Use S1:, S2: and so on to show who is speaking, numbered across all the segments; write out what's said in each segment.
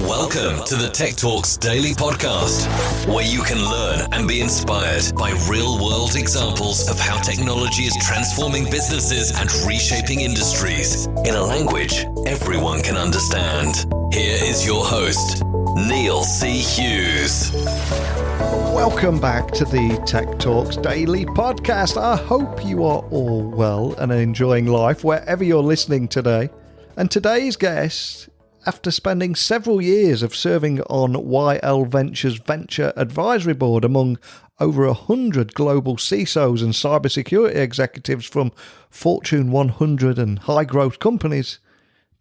S1: Welcome to the Tech Talks Daily Podcast, where you can learn and be inspired by real-world examples of how technology is transforming businesses and reshaping industries in a language everyone can understand. Here is your host, Neil C. Hughes.
S2: Welcome back to the Tech Talks Daily Podcast. I hope you are all well and enjoying life wherever you're listening today. And today's guest, after spending several years of serving on YL Ventures Venture Advisory Board among over 100 global CISOs and cybersecurity executives from Fortune 100 and high-growth companies,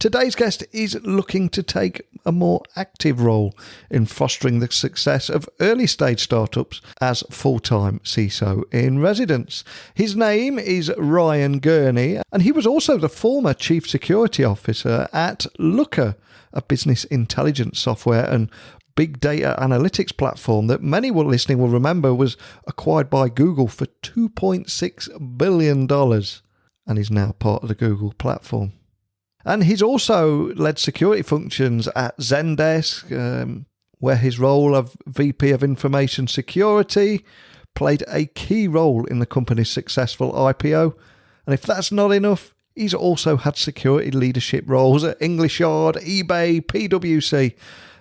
S2: today's guest is looking to take a more active role in fostering the success of early-stage startups as full-time CISO-in-Residence. His name is Ryan Gurney, and he was also the former Chief Security Officer at Looker, a business intelligence software and big data analytics platform that many listening will remember was acquired by Google for $2.6 billion and is now part of the Google platform. And he's also led security functions at Zendesk, where his role of VP of Information Security played a key role in the company's successful IPO. And if that's not enough, he's also had security leadership roles at English Yard, eBay, PwC,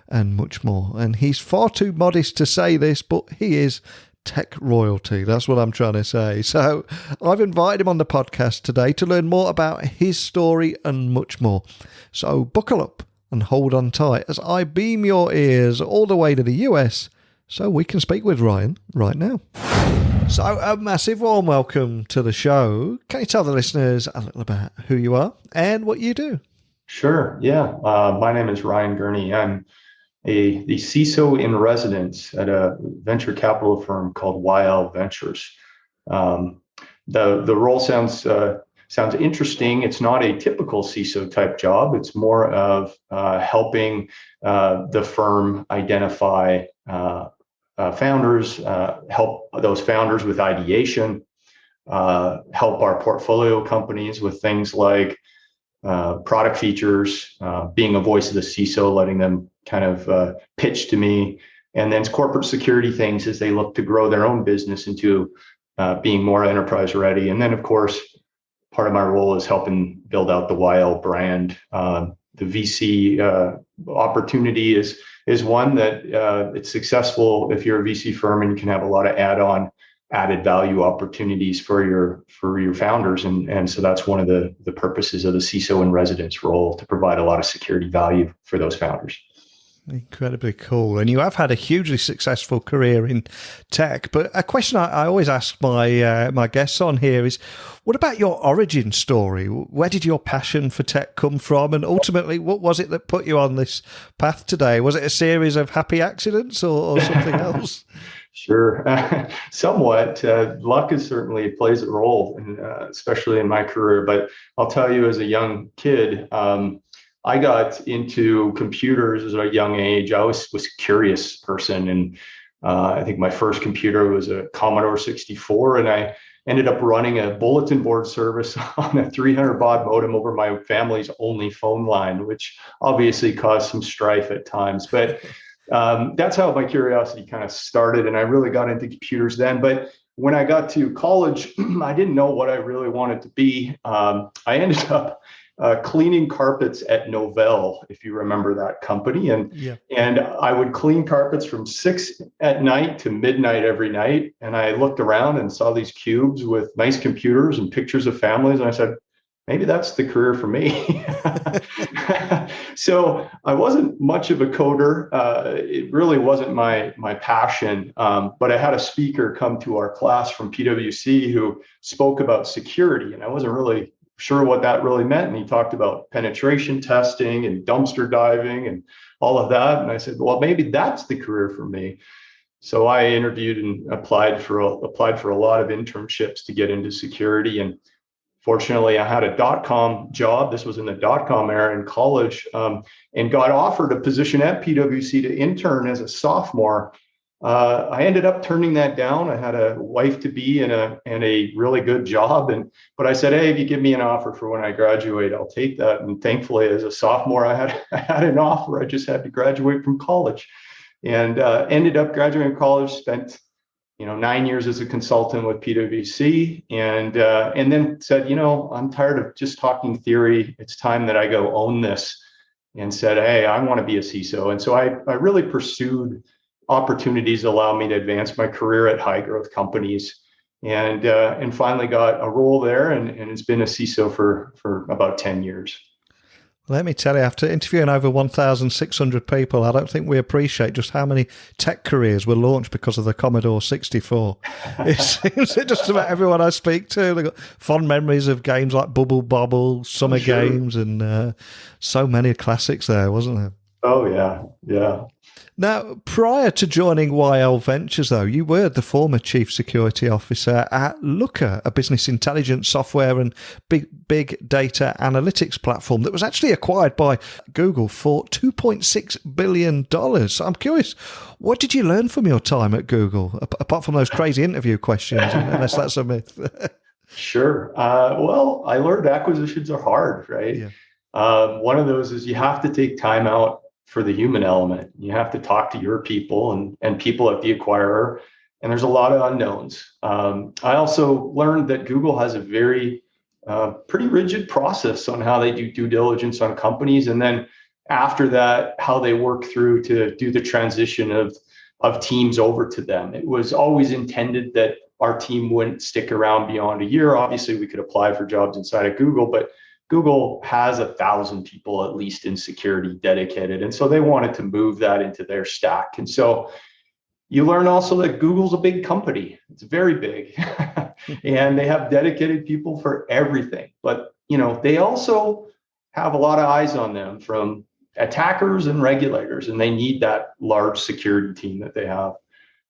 S2: and much more. And he's far too modest to say this, but he is tech royalty. That's what I'm trying to say. So I've invited him on the podcast today to learn more about his story and much more. So buckle up and hold on tight as I beam your ears all the way to the US so we can speak with Ryan right now. So a massive warm welcome to the show. Can you tell the listeners a little about who you are and what you do?
S3: Sure. Yeah. My name is Ryan Gurney. I'm the CISO-in-Residence at a venture capital firm called YL Ventures. The role sounds interesting. It's not a typical CISO type job. It's more of helping the firm identify founders, help those founders with ideation, help our portfolio companies with things like product features, being a voice of the CISO, letting them kind of pitch to me, and then corporate security things as they look to grow their own business into being more enterprise ready. And then, of course, part of my role is helping build out the YL brand. The VC opportunity is one that it's successful if you're a VC firm and you can have a lot of added value opportunities for your founders. And so that's one of the purposes of the CISO-in-Residence role, to provide a lot of security value for those founders.
S2: Incredibly cool. And you have had a hugely successful career in tech. But a question I always ask my guests on here is, what about your origin story? Where did your passion for tech come from? And ultimately, what was it that put you on this path today? Was it a series of happy accidents or something else?
S3: Sure. Somewhat. Luck is certainly plays a role, especially in my career. But I'll tell you, as a young kid, I got into computers at a young age. I was a curious person. And I think my first computer was a Commodore 64. And I ended up running a bulletin board service on a 300 baud modem over my family's only phone line, which obviously caused some strife at times. But that's how my curiosity kind of started. And I really got into computers then. But when I got to college, I didn't know what I really wanted to be. I ended up cleaning carpets at Novell, if you remember that company. And I would clean carpets from 6 at night to midnight every night. And I looked around and saw these cubes with nice computers and pictures of families. And I said, maybe that's the career for me. So I wasn't much of a coder. It really wasn't my passion. But I had a speaker come to our class from PwC who spoke about security. And I wasn't really sure what that really meant. And he talked about penetration testing and dumpster diving and all of that. And I said, well, maybe that's the career for me. So I interviewed and applied for a lot of internships to get into security. And fortunately, I had a .com job. This was in the .com era in college, and got offered a position at PwC to intern as a sophomore. I ended up turning that down. I had a wife to be and a really good job. But I said, hey, if you give me an offer for when I graduate, I'll take that. And thankfully, as a sophomore, I had an offer. I just had to graduate from college, and ended up graduating college, spent 9 years as a consultant with PwC, and then said, I'm tired of just talking theory. It's time that I go own this, and said, hey, I want to be a CISO. And so I really pursued opportunities that allow me to advance my career at high growth companies, and finally got a role there, and it's been a CISO for about 10 years.
S2: Let me tell you, after interviewing over 1,600 people, I don't think we appreciate just how many tech careers were launched because of the Commodore 64. It seems that just about everyone I speak to, they've got fond memories of games like Bubble Bobble, Summer Games, and so many classics there, wasn't there?
S3: Oh, yeah.
S2: Now, prior to joining YL Ventures, though, you were the former Chief Security Officer at Looker, a business intelligence software and big data analytics platform that was actually acquired by Google for $2.6 billion. So I'm curious, what did you learn from your time at Google, apart from those crazy interview questions, unless that's a myth?
S3: Sure. Well, I learned acquisitions are hard, right? Yeah. One of those is you have to take time out for the human element. You have to talk to your people and people at the acquirer, and there's a lot of unknowns. I also learned that Google has a very pretty rigid process on how they do due diligence on companies, and then after that, how they work through to do the transition of teams over to them. It was always intended that our team wouldn't stick around beyond a year. Obviously, we could apply for jobs inside of Google, but Google has 1,000 people at least in security dedicated. And so they wanted to move that into their stack. And so you learn also that Google's a big company. It's very big. And they have dedicated people for everything. But, they also have a lot of eyes on them from attackers and regulators, and they need that large security team that they have.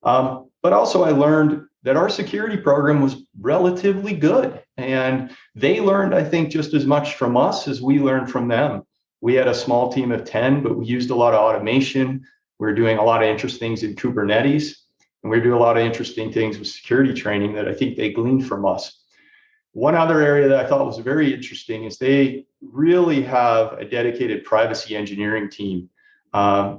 S3: But also I learned that our security program was relatively good. And they learned, I think, just as much from us as we learned from them. We had a small team of 10, but we used a lot of automation. We were doing a lot of interesting things in Kubernetes, and we do a lot of interesting things with security training that I think they gleaned from us. One other area that I thought was very interesting is they really have a dedicated privacy engineering team,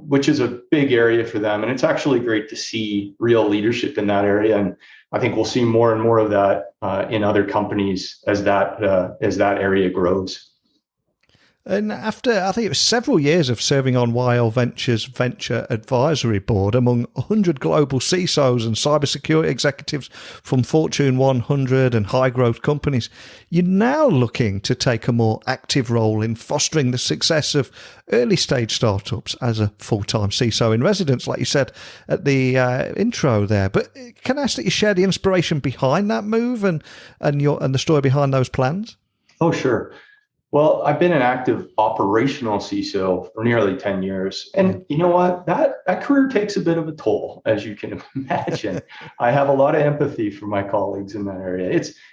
S3: which is a big area for them. And it's actually great to see real leadership in that area. And I think we'll see more and more of that in other companies as that area grows.
S2: And after, I think it was several years of serving on YL Ventures Venture Advisory Board among 100 global CISOs and cybersecurity executives from Fortune 100 and high growth companies, you're now looking to take a more active role in fostering the success of early stage startups as a full-time CISO-in-Residence, like you said at the intro there. But can I ask that you share the inspiration behind that move and the story behind those plans?
S3: Oh, sure. Well, I've been an active operational CISO for nearly 10 years. And you know what? That career takes a bit of a toll, as you can imagine. I have a lot of empathy for my colleagues in that area.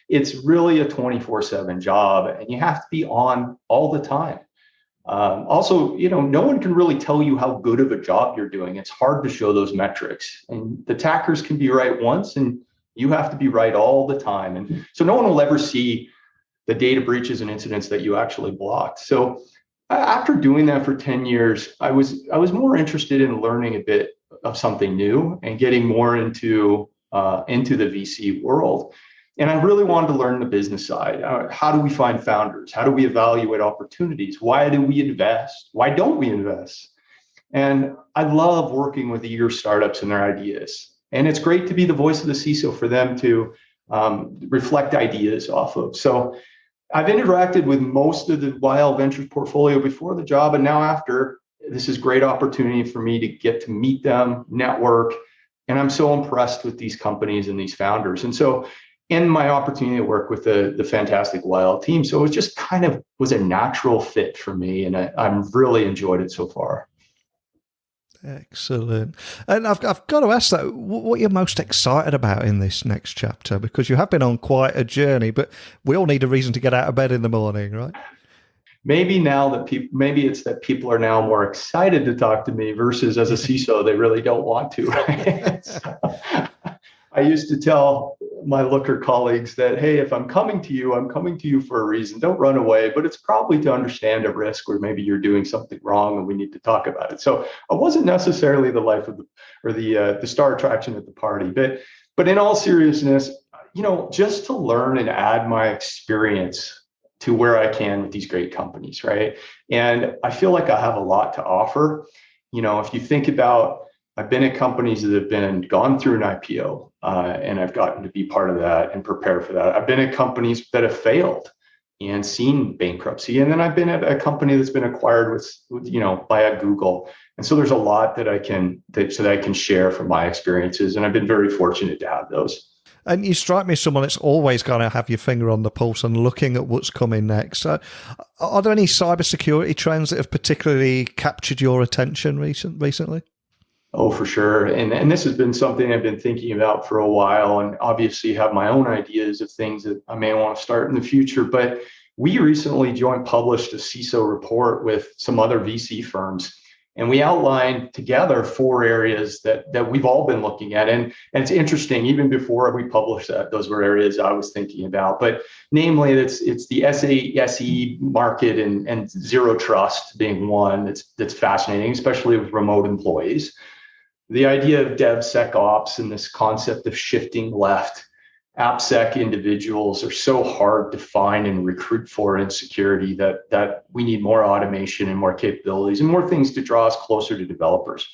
S3: It's really a 24/7 job, and you have to be on all the time. Also, no one can really tell you how good of a job you're doing. It's hard to show those metrics. And the attackers can be right once, and you have to be right all the time. And so no one will ever see the data breaches and incidents that you actually blocked. So after doing that for 10 years, I was more interested in learning a bit of something new and getting more into the VC world. And I really wanted to learn the business side. How do we find founders? How do we evaluate opportunities? Why do we invest? Why don't we invest? And I love working with eager startups and their ideas. And it's great to be the voice of the CISO for them to reflect ideas off of. So I've interacted with most of the YL Ventures portfolio before the job, and now after. This is great opportunity for me to get to meet them, network, and I'm so impressed with these companies and these founders. And so, in my opportunity to work with the fantastic YL team, so it just kind of was a natural fit for me, and I've really enjoyed it so far.
S2: Excellent. And I've got to ask though, what you're most excited about in this next chapter, because you have been on quite a journey, but we all need a reason to get out of bed in the morning, right?
S3: maybe now that maybe it's that people are now more excited to talk to me versus as a CISO, they really don't want to. Right? So, I used to tell my looker colleagues that, hey, if I'm coming to you, I'm coming to you for a reason. Don't run away, but it's probably to understand a risk where maybe you're doing something wrong and we need to talk about it. So I wasn't necessarily the life of the star attraction at the party, but in all seriousness, just to learn and add my experience to where I can with these great companies, right? And I feel like I have a lot to offer. If you think about, I've been at companies that have gone through an IPO, and I've gotten to be part of that and prepare for that. I've been at companies that have failed and seen bankruptcy, and then I've been at a company that's been acquired by a Google. And so there's a lot that I can share from my experiences, and I've been very fortunate to have those.
S2: And you strike me as someone that's always going to have your finger on the pulse and looking at what's coming next. So are there any cybersecurity trends that have particularly captured your attention recently?
S3: Oh, for sure. And this has been something I've been thinking about for a while, and obviously have my own ideas of things that I may want to start in the future. But we recently published a CISO report with some other VC firms, and we outlined together 4 areas that we've all been looking at. And it's interesting, even before we published that, those were areas I was thinking about. But namely, it's the SE market and zero trust being one that's fascinating, especially with remote employees. The idea of DevSecOps and this concept of shifting left. AppSec individuals are so hard to find and recruit for in security that we need more automation and more capabilities and more things to draw us closer to developers.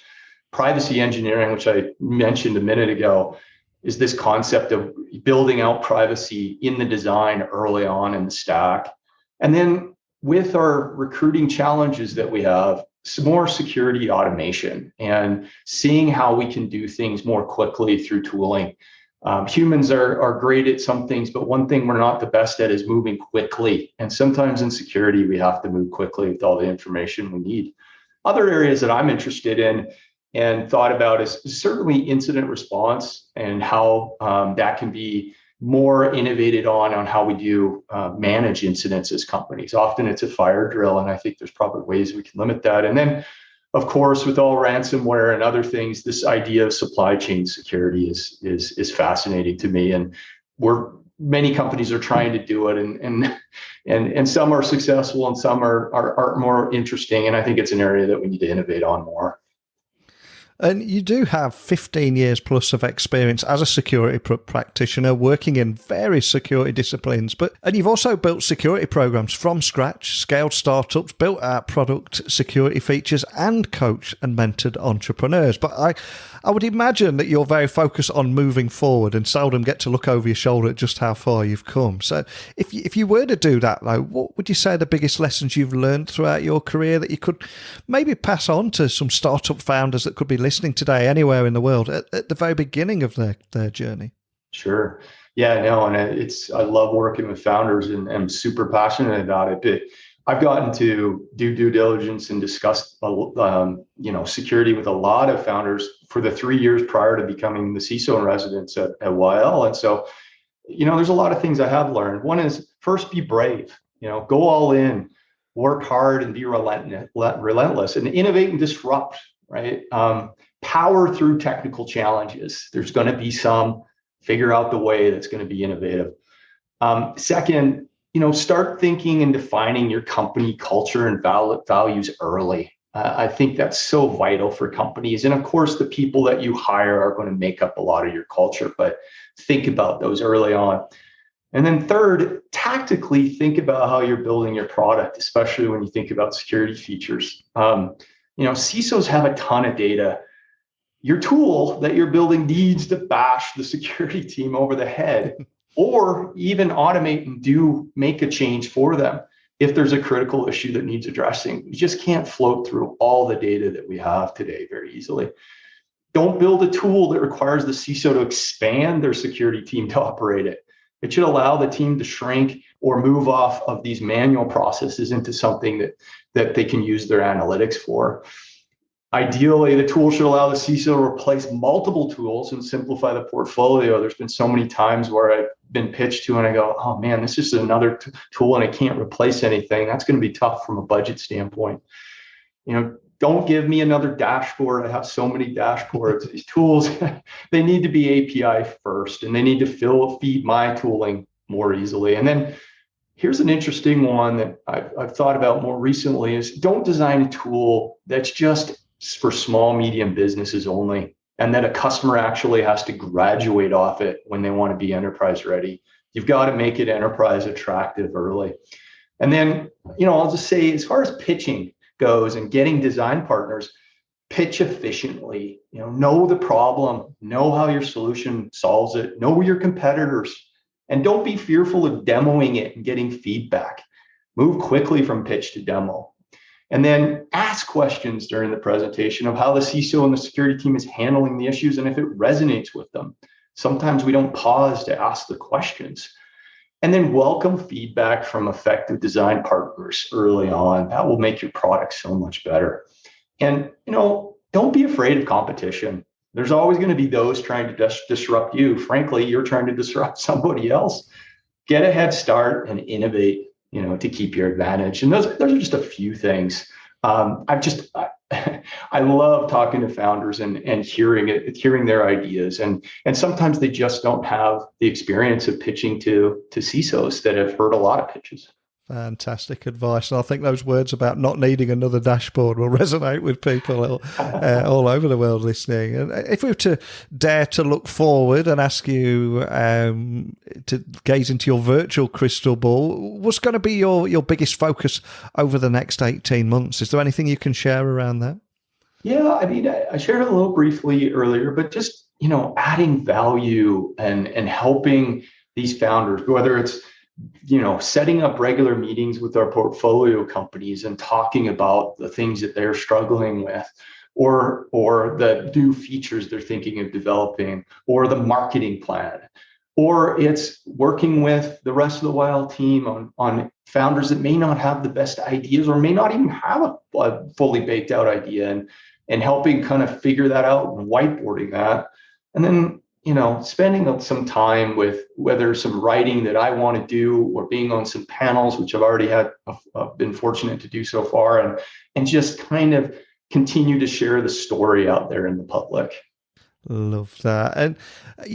S3: Privacy engineering, which I mentioned a minute ago, is this concept of building out privacy in the design early on in the stack. And then with our recruiting challenges that we have, some more security automation and seeing how we can do things more quickly through tooling. Humans are great at some things, but one thing we're not the best at is moving quickly. And sometimes in security, we have to move quickly with all the information we need. Other areas that I'm interested in and thought about is certainly incident response and how that can be more innovated on how we do manage incidents as companies. Often it's a fire drill, and I think there's probably ways we can limit that. And then, of course, with all ransomware and other things, this idea of supply chain security is fascinating to me. And many companies are trying to do it, and some are successful and some are more interesting. And I think it's an area that we need to innovate on more.
S2: And you do have 15 years plus of experience as a security practitioner working in various security disciplines, and you've also built security programs from scratch, scaled startups, built out product security features, and coached and mentored entrepreneurs. But I would imagine that you're very focused on moving forward and seldom get to look over your shoulder at just how far you've come. So if you were to do that, though, what would you say are the biggest lessons you've learned throughout your career that you could maybe pass on to some startup founders that could be listening today anywhere in the world at the very beginning of their journey? Sure.
S3: Yeah, no, and I love working with founders and I'm super passionate about it. But I've gotten to do due diligence and discuss, security with a lot of founders for the 3 years prior to becoming the CISO-in-Residence at YL. And so, there's a lot of things I have learned. One is, first, be brave, go all in, work hard and be relentless and innovate and disrupt, right? Power through technical challenges. There's going to be some, figure out the way that's going to be innovative. Second, start thinking and defining your company culture and values early. I think that's so vital for companies. And of course, the people that you hire are going to make up a lot of your culture, but think about those early on. And then third, tactically think about how you're building your product, especially when you think about security features. CISOs have a ton of data. Your tool that you're building needs to bash the security team over the head or even automate and make a change for them if there's a critical issue that needs addressing. You just can't float through all the data that we have today very easily. Don't build a tool that requires the CISO to expand their security team to operate it. It should allow the team to shrink or move off of these manual processes into something that they can use their analytics for. Ideally, the tool should allow the CISO to replace multiple tools and simplify the portfolio. There's been so many times where I've been pitched to and I go, oh man, this is another tool and I can't replace anything. That's going to be tough from a budget standpoint. Don't give me another dashboard. I have so many dashboards. These tools, they need to be API first, and they need to feed my tooling more easily. And then here's an interesting one that I've thought about more recently is don't design a tool that's just for small, medium businesses only, and that a customer actually has to graduate off it when they want to be enterprise ready. You've got to make it enterprise attractive early. And then, I'll just say, as far as pitching goes and getting design partners, pitch efficiently, know the problem, know how your solution solves it, know your competitors, and don't be fearful of demoing it and getting feedback. Move quickly from pitch to demo. And then ask questions during the presentation of how the CISO and the security team is handling the issues and if it resonates with them. Sometimes we don't pause to ask the questions. And then welcome feedback from effective design partners early on. That will make your product so much better. And, don't be afraid of competition. There's always going to be those trying to disrupt you. Frankly, you're trying to disrupt somebody else. Get a head start and innovate, to keep your advantage. And those are just a few things. I love talking to founders and hearing their ideas. And sometimes they just don't have the experience of pitching to CISOs that have heard a lot of pitches.
S2: Fantastic advice. And I think those words about not needing another dashboard will resonate with people all over the world listening. And if we were to dare to look forward and ask you to gaze into your virtual crystal ball, what's going to be your biggest focus over the next 18 months? Is there anything you can share around that?
S3: Yeah, I shared it a little briefly earlier, but just, adding value and helping these founders, whether it's setting up regular meetings with our portfolio companies and talking about the things that they're struggling with, or the new features they're thinking of developing, or the marketing plan, or it's working with the rest of the Wild team on founders that may not have the best ideas or may not even have a fully baked out idea, and helping kind of figure that out and whiteboarding that. And then spending some time with whether some writing that I want to do or being on some panels, which I've already been fortunate to do so far, and just kind of continue to share the story out there in the public.
S2: Love that. And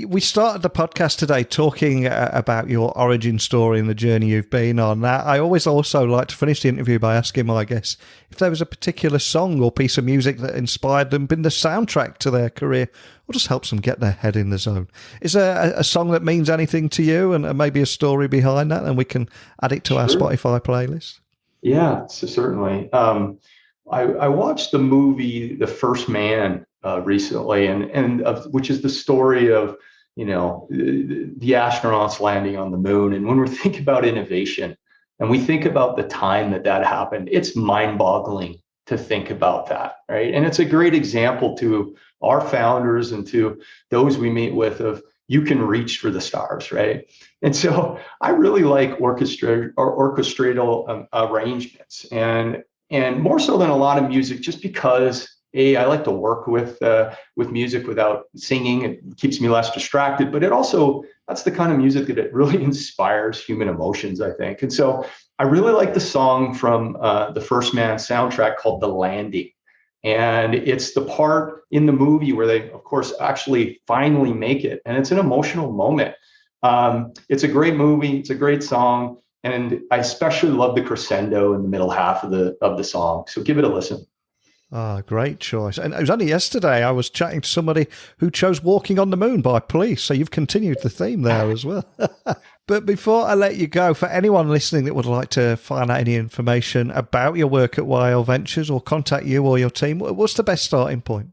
S2: we started the podcast today talking about your origin story and the journey you've been on. Now, I always also like to finish the interview by asking my guests if there was a particular song or piece of music that inspired them, been the soundtrack to their career, or just helps them get their head in the zone. Is there a song that means anything to you and maybe a story behind that, and we can add it to our Spotify playlist?
S3: Yeah, so certainly. I watched the movie The First Man recently, and which is the story of the astronauts landing on the moon. And when we think about innovation and we think about the time that happened, it's mind-boggling to think about that, right? And it's a great example to our founders and to those we meet with of you can reach for the stars, right? And so I really like orchestral arrangements, and more so than a lot of music, just because I like to work with music without singing. It keeps me less distracted, but that's the kind of music that it really inspires human emotions, I think. And so I really like the song from the First Man soundtrack called The Landing. And it's the part in the movie where they, of course, actually finally make it. And it's an emotional moment. It's a great movie. It's a great song. And I especially love the crescendo in the middle half of the song. So give it a listen.
S2: Great choice. And it was only yesterday I was chatting to somebody who chose Walking on the Moon by Police. So you've continued the theme there as well. But before I let you go, for anyone listening that would like to find out any information about your work at YL Ventures or contact you or your team, what's the best starting point?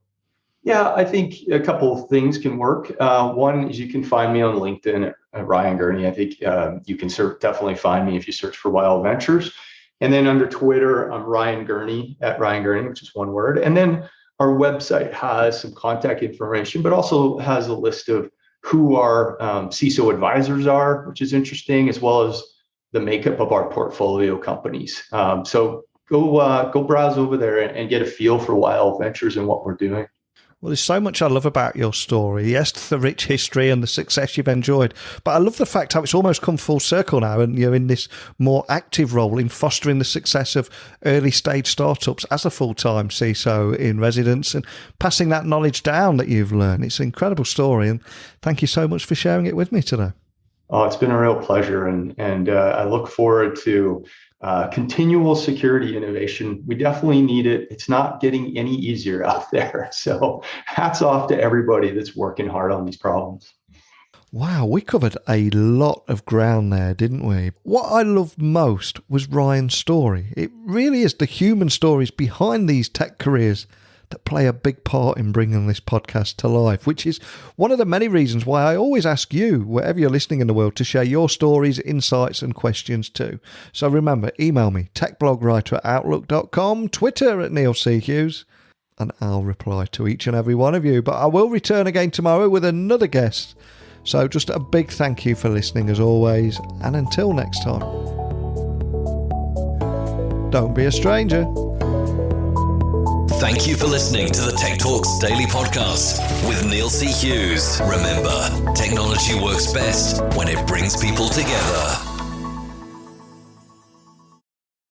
S3: Yeah, I think a couple of things can work. One is you can find me on LinkedIn at Ryan Gurney. I think you can definitely find me if you search for YL Ventures. And then under Twitter, I'm Ryan Gurney at Ryan Gurney, which is one word. And then our website has some contact information, but also has a list of who our CISO advisors are, which is interesting, as well as the makeup of our portfolio companies. So go browse over there and get a feel for Wild Ventures and what we're doing.
S2: Well, there's so much I love about your story. Yes, the rich history and the success you've enjoyed, but I love the fact how it's almost come full circle now, and you're in this more active role in fostering the success of early stage startups as a full-time CISO in residence and passing that knowledge down that you've learned. It's an incredible story, and thank you so much for sharing it with me today.
S3: Oh, it's been a real pleasure, and I look forward to continual security innovation. We definitely need it. It's not getting any easier out there. So hats off to everybody that's working hard on these problems.
S2: Wow, we covered a lot of ground there, didn't we? What I loved most was Ryan's story. It really is the human stories behind these tech careers that play a big part in bringing this podcast to life, which is one of the many reasons why I always ask you, wherever you're listening in the world, to share your stories, insights and questions too. So remember, email me, techblogwriter@outlook.com, Twitter @NeilCHughes, and I'll reply to each and every one of you. But I will return again tomorrow with another guest. So just a big thank you for listening as always, and until next time, don't be a stranger.
S1: Thank you for listening to the Tech Talks Daily Podcast with Neil C. Hughes. Remember, technology works best when it brings people together.